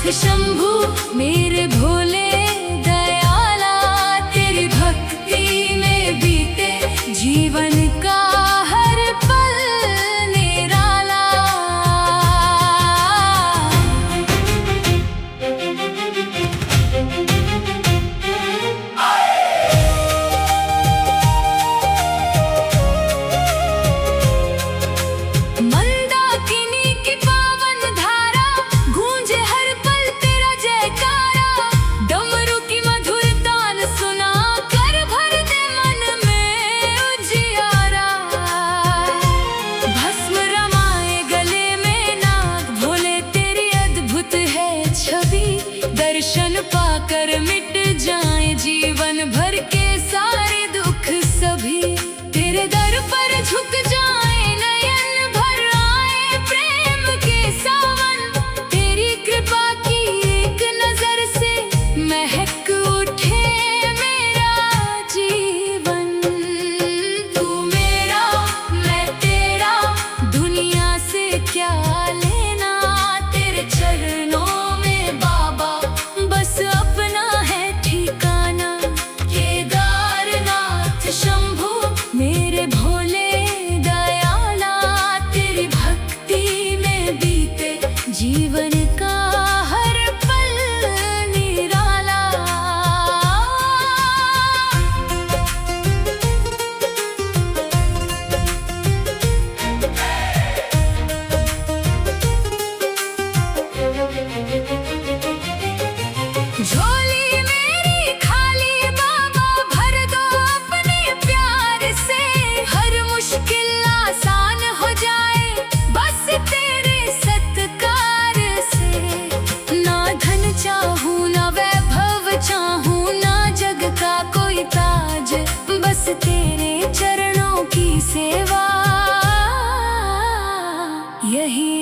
शंभू मेरे भोले दयाला, तेरी भक्ति में बीते जीवन का हर पल निराला। मंदाकिनी की पावन धारा गूंजे हर पल तेरा जयकारा, डमरू की मधुर तान सुना कर भर दे मन में उजियारा। भस्म रमाए गले में नाग, भोले तेरी अद्भुत है छवि, दर्शन पाकर मिट जाए जीवन भर के सारे दुख सभी। तेरे दर पर झुक जाए नयन भर आए प्रेम के सावन, तेरी कृपा की एक नजर से महक उठे मेरा जीवन। तू मेरा मैं तेरा, दुनिया से क्या लेना, तेरे चरणों में बाबा बस अपना है ठिकाना। केदारनाथ शंभू मेरे भोले दयाला, तेरी भक्ति में बीते जीवन का हर पल निराला। झोली मेरी खाली बाबा, भर दो अपने प्यार से, हर मुश्किल आसान हो जाए बस तेरे सत्कार से। ना धन चाहूं ना वैभव चाहूं, ना जग का कोई ताज, बस तेरे चरणों की सेवा यही